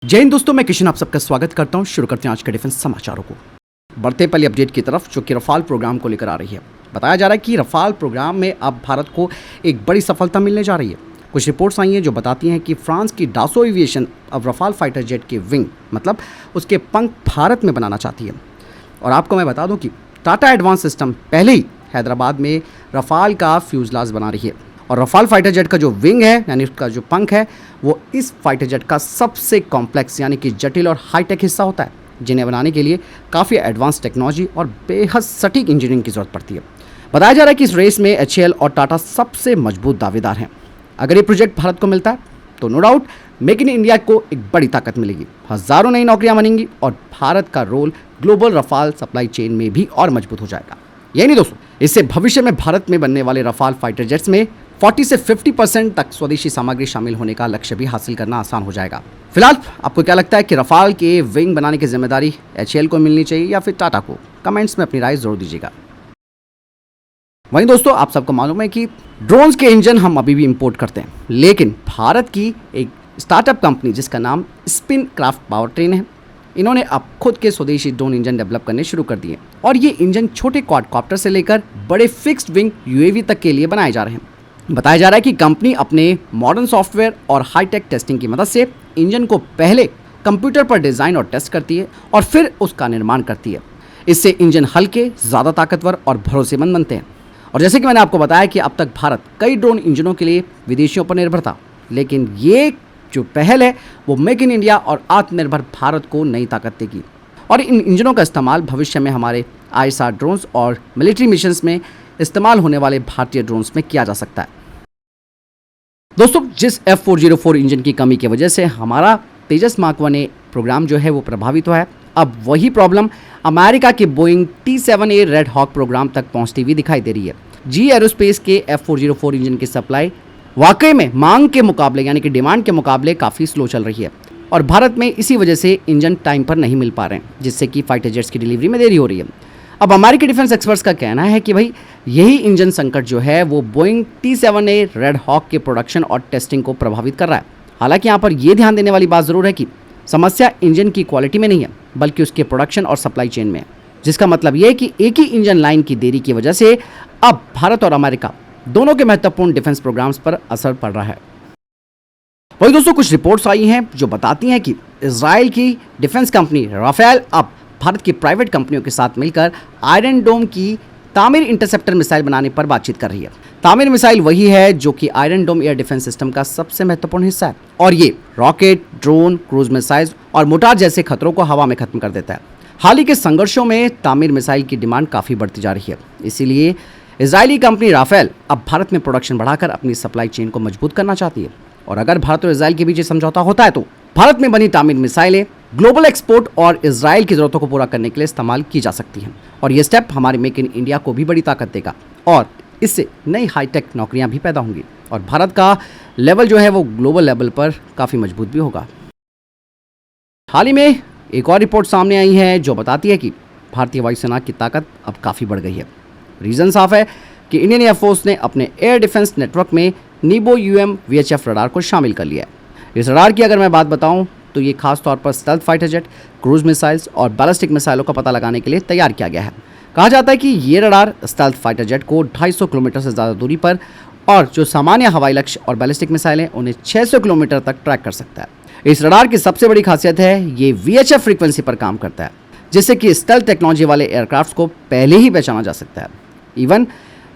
जय हिंद दोस्तों, मैं किशन आप सबका स्वागत करता हूं। शुरू करते हैं आज के डिफेंस समाचारों को। बढ़ते पहले अपडेट की तरफ, जो कि रफाल प्रोग्राम को लेकर आ रही है। बताया जा रहा है कि रफाल प्रोग्राम में अब भारत को एक बड़ी सफलता मिलने जा रही है। कुछ रिपोर्ट्स आई हैं जो बताती हैं कि फ्रांस की डासो एविएशन अब रफाल फाइटर जेट के विंग मतलब उसके पंख भारत में बनाना चाहती है। और आपको मैं बता दूं कि टाटा एडवांस सिस्टम पहले ही हैदराबाद में रफाल का फ्यूजलाज बना रही है। और रफाल फाइटर जेट का जो विंग है यानी उसका जो पंख है वो इस फाइटर जेट का सबसे कॉम्प्लेक्स यानी कि जटिल और हाईटेक हिस्सा होता है, जिन्हें बनाने के लिए काफ़ी एडवांस टेक्नोलॉजी और बेहद सटीक इंजीनियरिंग की ज़रूरत पड़ती है। बताया जा रहा है कि इस रेस में HAL और टाटा सबसे मजबूत दावेदार हैं। अगर ये प्रोजेक्ट भारत को मिलता है तो no doubt make in India को एक बड़ी ताकत मिलेगी, हज़ारों नई नौकरियां बनेंगी और भारत का role global Rafale supply chain में भी और मजबूत हो जाएगा। यही नहीं दोस्तों, इससे भविष्य में भारत में बनने वाले रफाल फाइटर जेट्स में 40 से 50% तक स्वदेशी सामग्री शामिल होने का लक्ष्य भी हासिल करना आसान हो जाएगा। फिलहाल आपको क्या लगता है कि रफाल के विंग बनाने की जिम्मेदारी HAL को मिलनी चाहिए या फिर टाटा को? कमेंट्स में अपनी राय जरूर दीजिएगा। वहीं दोस्तों, आप सबको मालूम है कि ड्रोन्स के इंजन हम अभी भी इंपोर्ट करते हैं, लेकिन भारत की एक स्टार्टअप कंपनी जिसका नाम स्पिन क्राफ्ट पावर ट्रेन है, इन्होंने अब खुद के स्वदेशी ड्रोन इंजन डेवलप करने शुरू कर दिए और ये इंजन छोटे क्वाडकॉप्टर से लेकर बड़े फिक्स्ड विंग UAV तक के लिए बनाए जा रहे हैं। बताया जा रहा है कि कंपनी अपने मॉडर्न सॉफ्टवेयर और हाईटेक टेस्टिंग की मदद से इंजन को पहले कंप्यूटर पर डिज़ाइन और टेस्ट करती है और फिर उसका निर्माण करती है। इससे इंजन हल्के, ज़्यादा ताकतवर और भरोसेमंद बनते हैं। और जैसे कि मैंने आपको बताया कि अब तक भारत कई ड्रोन इंजनों के लिए विदेशियों पर निर्भर था, लेकिन ये जो पहल है वो मेक इन इंडिया और आत्मनिर्भर भारत को नई ताकत देगी। और इन इंजनों का इस्तेमाल भविष्य में हमारे ISR ड्रोन्स और मिलिट्री मिशंस में इस्तेमाल होने वाले भारतीय ड्रोन्स में किया जा सकता है। दोस्तों, जिस F404 इंजन की कमी की वजह से हमारा तेजस मार्क 1A प्रोग्राम जो है वो प्रभावित हुआ है, अब वही प्रॉब्लम अमेरिका के Boeing T-7A Red Hawk program तक पहुंचती हुई दिखाई दे रही है। GE एरोस्पेस के F404 इंजन की सप्लाई वाकई में मांग के मुकाबले यानी कि डिमांड के मुकाबले काफ़ी स्लो चल रही है और भारत में इसी वजह से इंजन टाइम पर नहीं मिल पा रहे हैं, जिससे कि फाइटर जेट्स की डिलीवरी में देरी हो रही है। अब अमेरिकी डिफेंस एक्सपर्ट्स का कहना है कि भाई यही इंजन संकट जो है वो बोइंग T-7A रेड हॉक के प्रोडक्शन और टेस्टिंग को प्रभावित कर रहा है। हालांकि यहाँ पर यह ध्यान देने वाली बात ज़रूर है कि समस्या इंजन की क्वालिटी में नहीं है बल्कि उसके प्रोडक्शन और सप्लाई चेन में है, जिसका मतलब यह है कि एक ही इंजन लाइन की देरी की वजह से अब भारत और अमेरिका दोनों के महत्वपूर्ण डिफेंस प्रोग्राम्स पर असर पड़ रहा है। वही दोस्तों, कुछ रिपोर्ट्स आई हैं जो बताती हैं कि इजराइल की डिफेंस कंपनी राफेल अब भारत की प्राइवेट कंपनियों के साथ मिलकर आयरन डोम की तामीर इंटरसेप्टर मिसाइल बनाने पर बातचीत कर रही है। तामीर मिसाइल वही है जो कि आयरन डोम एयर डिफेंस सिस्टम का सबसे महत्वपूर्ण हिस्सा है और ये रॉकेट, ड्रोन, क्रूज मिसाइल और मोर्टार जैसे खतरों को हवा में खत्म कर देता है। हाल ही के संघर्षों में तामीर मिसाइल की डिमांड काफ़ी बढ़ती जा रही है, इसीलिए इजरायली कंपनी राफेल अब भारत में प्रोडक्शन बढ़ाकर अपनी सप्लाई चेन को मजबूत करना चाहती है। और अगर भारत और इजराइल के बीच समझौता होता है तो भारत में बनी तामीर मिसाइलें ग्लोबल एक्सपोर्ट और इजराइल की ज़रूरतों को पूरा करने के लिए इस्तेमाल की जा सकती हैं। और ये स्टेप हमारे मेक इन इंडिया को भी बड़ी ताकत देगा और इससे नई हाईटेक नौकरियां भी पैदा होंगी और भारत का लेवल जो है वो ग्लोबल लेवल पर काफ़ी मजबूत भी होगा। हाल ही में एक और रिपोर्ट सामने आई है जो बताती है कि भारतीय वायुसेना की ताकत अब काफ़ी बढ़ गई है। रीज़न साफ है कि इंडियन एयरफोर्स ने अपने एयर डिफेंस नेटवर्क में नीबो UM VHF रडार को शामिल कर लिया है। इस रडार की अगर मैं बात बताऊं तो ये खास तौर पर stealth fighter jet, cruise missiles और बैलिस्टिक मिसाइलों का पता लगाने के लिए तैयार किया गया है। कहा जाता है कि ये रडार स्टेल्थ फाइटर जेट को 250 किलोमीटर से ज़्यादा दूरी पर और जो सामान्य हवाई लक्ष्य और बैलिस्टिक मिसाइलें उन्हें 600 किलोमीटर तक ट्रैक कर सकता है। इस रडार की सबसे बड़ी खासियत है ये VHF फ्रीक्वेंसी पर काम करता है, जिससे कि स्टेल्थ टेक्नोलॉजी वाले एयरक्राफ्ट को पहले ही पहचाना जा सकता है। इवन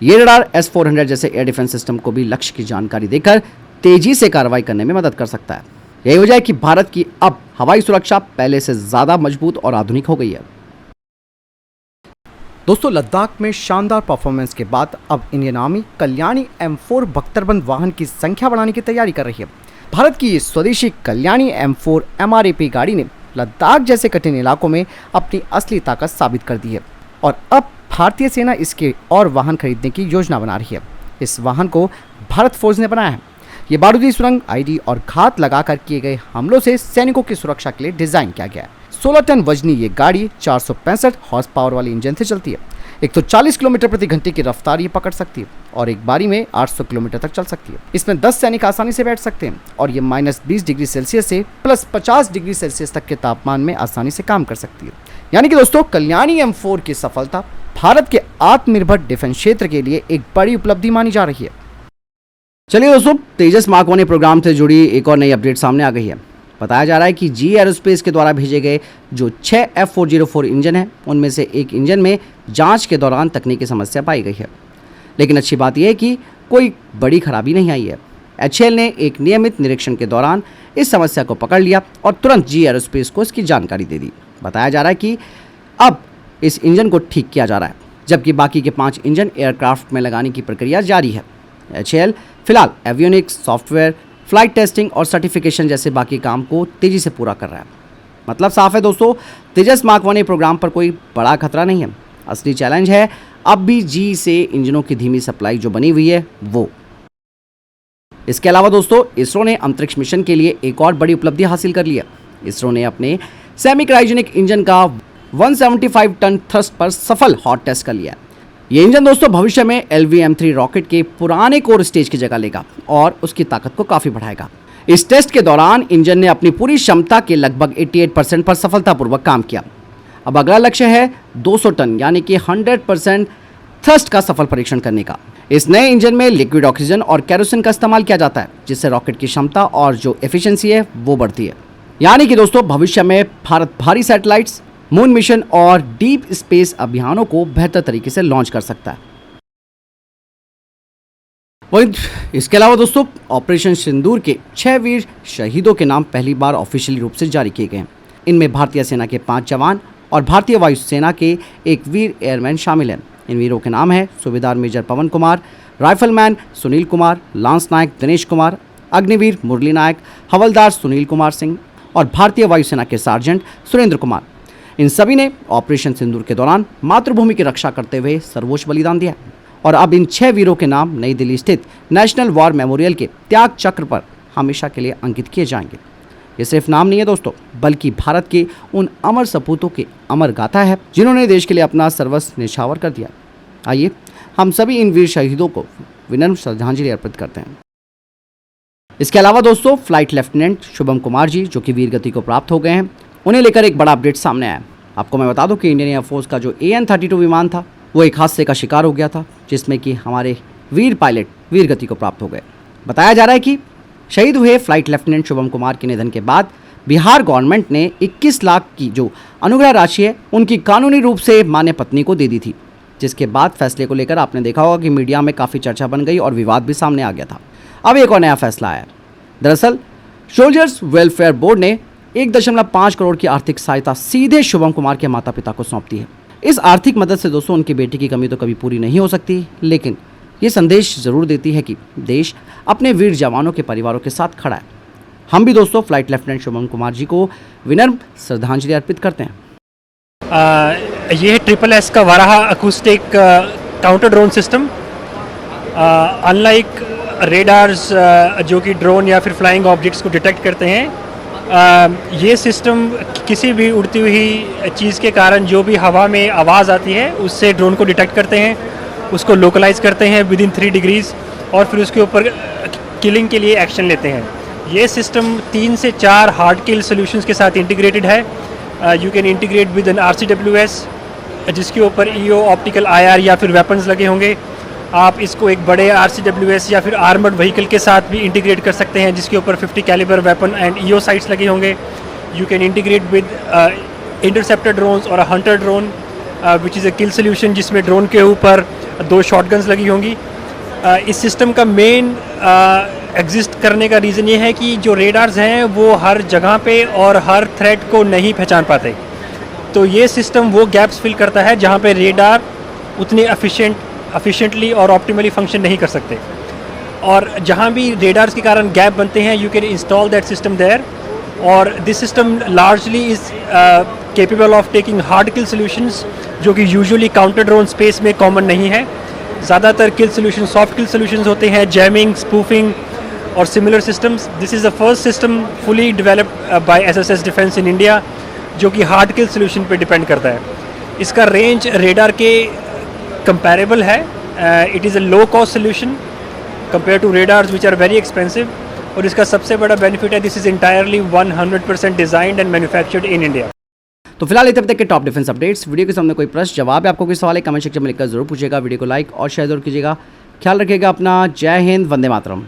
ये रडार S-400 जैसे एयर डिफेंस सिस्टम को भी लक्ष्य की जानकारी देकर तेजी से कार्रवाई करने में मदद कर सकता है। यही वजह है कि भारत की अब हवाई सुरक्षा पहले से ज़्यादा मजबूत और आधुनिक हो गई है। दोस्तों, लद्दाख में शानदार परफॉर्मेंस के बाद अब इंडियन आर्मी कल्याणी M4 बख्तरबंद वाहन की संख्या बढ़ाने की तैयारी कर रही है। भारत की स्वदेशी कल्याणी M4 MRAP गाड़ी ने लद्दाख जैसे कठिन इलाकों में अपनी असली ताकत साबित कर दी है और अब भारतीय सेना इसके और वाहन खरीदने की योजना बना रही है। इस वाहन को भारत फौज ने बनाया है। ये बारूदी सुरंग, ID और घात लगाकर किए गए हमलों से सैनिकों की सुरक्षा के लिए डिजाइन किया गया है। 16 टन वजनी ये गाड़ी 465 हॉर्स पावर वाले इंजन से चलती है। 140 किलोमीटर प्रति घंटे की रफ्तार ये पकड़ सकती है और एक बारी में 800 किलोमीटर तक चल सकती है। इसमें 10 सैनिक आसानी से बैठ सकते हैं और ये -20 डिग्री सेल्सियस से +50 डिग्री सेल्सियस तक के तापमान में आसानी से काम कर सकती है। यानी कि दोस्तों कल्याणी M4 की सफलता भारत के आत्मनिर्भर डिफेंस क्षेत्र के लिए एक बड़ी उपलब्धि मानी जा रही है। चलिए दोस्तों, तेजस मार्क 1 प्रोग्राम से जुड़ी एक और नई अपडेट सामने आ गई है। बताया जा रहा है कि जी एरोस्पेस के द्वारा भेजे गए जो 6 F404 इंजन हैं, उनमें से एक इंजन में जांच के दौरान तकनीकी समस्या पाई गई है। लेकिन अच्छी बात यह है कि कोई बड़ी खराबी नहीं आई है। HAL ने एक नियमित निरीक्षण के दौरान इस समस्या को पकड़ लिया और तुरंत जी एरोस्पेस को इसकी जानकारी दे दी। बताया जा रहा है कि अब इस इंजन को ठीक किया जा रहा है, जबकि बाकी के 5 इंजन एयरक्राफ्ट में लगाने की प्रक्रिया जारी है। HAL फिलहाल एवियोनिक्स, सॉफ्टवेयर, फ्लाइट टेस्टिंग और सर्टिफिकेशन जैसे बाकी काम को तेजी से पूरा कर रहा है। मतलब साफ है दोस्तों, तेजस मार्क 1 प्रोग्राम पर कोई बड़ा खतरा नहीं है। असली चैलेंज है अब भी जी से इंजनों की धीमी सप्लाई जो बनी हुई है वो। इसके अलावा दोस्तों, इसरो ने अंतरिक्ष मिशन के लिए एक और बड़ी उपलब्धि हासिल कर ली है। इसरो ने अपने सेमी क्रायोजेनिक इंजन का 175 टन थ्रस्ट पर सफल हॉट टेस्ट कर लिया। ये इंजन दोस्तों भविष्य में LV-M3 रॉकेट के पुराने कोर स्टेज की जगह लेगा और उसकी ताकत को काफी बढ़ाएगा। इस टेस्ट के दौरान इंजन ने अपनी पूरी क्षमता के लगभग 88% पर सफलतापूर्वक काम किया। अब अगला लक्ष्य है 200 टन यानी कि 100% थ्रस्ट का सफल परीक्षण करने का। इस नए इंजन में लिक्विड ऑक्सीजन और केरोसिन का इस्तेमाल किया जाता है, जिससे रॉकेट की क्षमता और जो एफिशिएंसी है वो बढ़ती है। यानी कि दोस्तों भविष्य में भारत भारी सैटेलाइट्स, मून मिशन और डीप स्पेस अभियानों को बेहतर तरीके से लॉन्च कर सकता है। वहीं इसके अलावा दोस्तों, ऑपरेशन सिंदूर के 6 वीर शहीदों के नाम पहली बार ऑफिशियली रूप से जारी किए गए हैं। इनमें भारतीय सेना के 5 जवान और भारतीय वायुसेना के एक वीर एयरमैन शामिल हैं। इन वीरों के नाम है सूबेदार मेजर पवन कुमार, राइफलमैन सुनील कुमार, लांस नायक दिनेश कुमार, अग्निवीर मुरली नायक, हवलदार सुनील कुमार सिंह और भारतीय वायुसेना के सार्जेंट सुरेंद्र कुमार। इन सभी ने ऑपरेशन सिंदूर के दौरान मातृभूमि की रक्षा करते हुए सर्वोच्च बलिदान दिया और अब इन 6 वीरों के नाम नई दिल्ली स्थित नेशनल वॉर मेमोरियल के त्याग चक्र पर हमेशा के लिए अंकित किए जाएंगे। ये सिर्फ नाम नहीं है दोस्तों, बल्कि भारत के उन अमर सपूतों की अमर गाथा है जिन्होंने देश के लिए अपना सर्वस्व न्यौछावर कर दिया। आइए हम सभी इन वीर शहीदों को विनम्र श्रद्धांजलि अर्पित करते हैं। इसके अलावा दोस्तों, फ्लाइट लेफ्टिनेंट शुभम कुमार जी जो कि वीर गति को प्राप्त हो गए हैं, उन्हें लेकर एक बड़ा अपडेट सामने आया। आपको मैं बता दूं कि इंडियन एयरफोर्स का जो AN-32 विमान था वो एक हादसे का शिकार हो गया था, जिसमें कि हमारे वीर पायलट वीर गति को प्राप्त हो गए। बताया जा रहा है कि शहीद हुए फ्लाइट लेफ्टिनेंट शुभम कुमार के निधन के बाद बिहार गवर्नमेंट ने 21 लाख की जो अनुग्रह राशि है उनकी कानूनी रूप से मान्य पत्नी को दे दी थी, जिसके बाद फैसले को लेकर आपने देखा होगा कि मीडिया में काफ़ी चर्चा बन गई और विवाद भी सामने आ गया था। अब एक और नया फैसला आया। दरअसल सोल्जर्स वेलफेयर बोर्ड ने 1.5 करोड़ की आर्थिक सहायता सीधे शुभम कुमार के माता पिता को सौंप दी है। इस आर्थिक मदद से दोस्तों उनकी बेटी की कमी तो कभी पूरी नहीं हो सकती, लेकिन ये संदेश जरूर देती है कि देश अपने वीर जवानों के परिवारों के साथ खड़ा है। हम भी दोस्तों फ्लाइट लेफ्टिनेंट शुभम कुमार जी को विनम्र श्रद्धांजलि अर्पित करते हैं। ये है SSS का Varaha acoustic counter drone system. Unlike radars जो कि ड्रोन या फिर फ्लाइंग ऑब्जेक्ट्स को डिटेक्ट करते हैं, ये सिस्टम किसी भी उड़ती हुई चीज़ के कारण जो भी हवा में आवाज़ आती है उससे ड्रोन को डिटेक्ट करते हैं, उसको लोकलाइज करते हैं विदिन 3 डिग्रीज और फिर उसके ऊपर किलिंग के लिए एक्शन लेते हैं। ये सिस्टम 3 से 4 हार्ड किल सॉल्यूशंस के साथ इंटीग्रेटेड है। You can integrate with an RCWS जिसके ऊपर EO, ऑप्टिकल IR या फिर वेपन्स लगे होंगे। आप इसको एक बड़े RCWS या फिर आर्मर्ड व्हीकल के साथ भी इंटीग्रेट कर सकते हैं जिसके ऊपर 50 calibre weapon and EO sights लगे होंगे। You can integrate with interceptor drones और hunter drone which is a kill solution जिसमें ड्रोन के ऊपर 2 शॉटगन्स लगी होंगी। इस सिस्टम का मेन एग्जिस्ट करने का रीज़न ये है कि जो रेडार्स हैं वो हर जगह पे और हर थ्रेट को नहीं पहचान पाते, तो ये सिस्टम वो गैप्स फिल करता है जहाँ पे रेडार उतने एफिशिएंटली और ऑप्टिमली फंक्शन नहीं कर सकते। और जहाँ भी रेडार्स के कारण गैप बनते हैं you can install that system there. और this system largely is capable of taking hard kill solutions जो कि यूजुअली काउंटर ड्रोन स्पेस में कॉमन नहीं है। ज़्यादातर kill solution soft kill solutions होते हैं, जैमिंग, स्पूफिंग और similar systems. This is the first system fully developed by SSS defence in India जो कि हार्ड किल सॉल्यूशन पे डिपेंड करता है। इसका रेंज रेडार के कंपैरेबल है it is a low cost solution compare to radars which are very expensive, और इसका सबसे बड़ा बेनिफिट है this is entirely 100% designed and manufactured in India. तो फिलहाल इतने तक के टॉप डिफेंस अपडेट्स। वीडियो के सामने कोई प्रश्न जवाब है, आपको कोई सवाल है, कमेंट सेक्शन में लिखकर जरूर पूछेगा। वीडियो को लाइक और शेयर जरूर कीजिएगा। ख्याल रखिएगा अपना। जय हिंद, वंदे मातरम।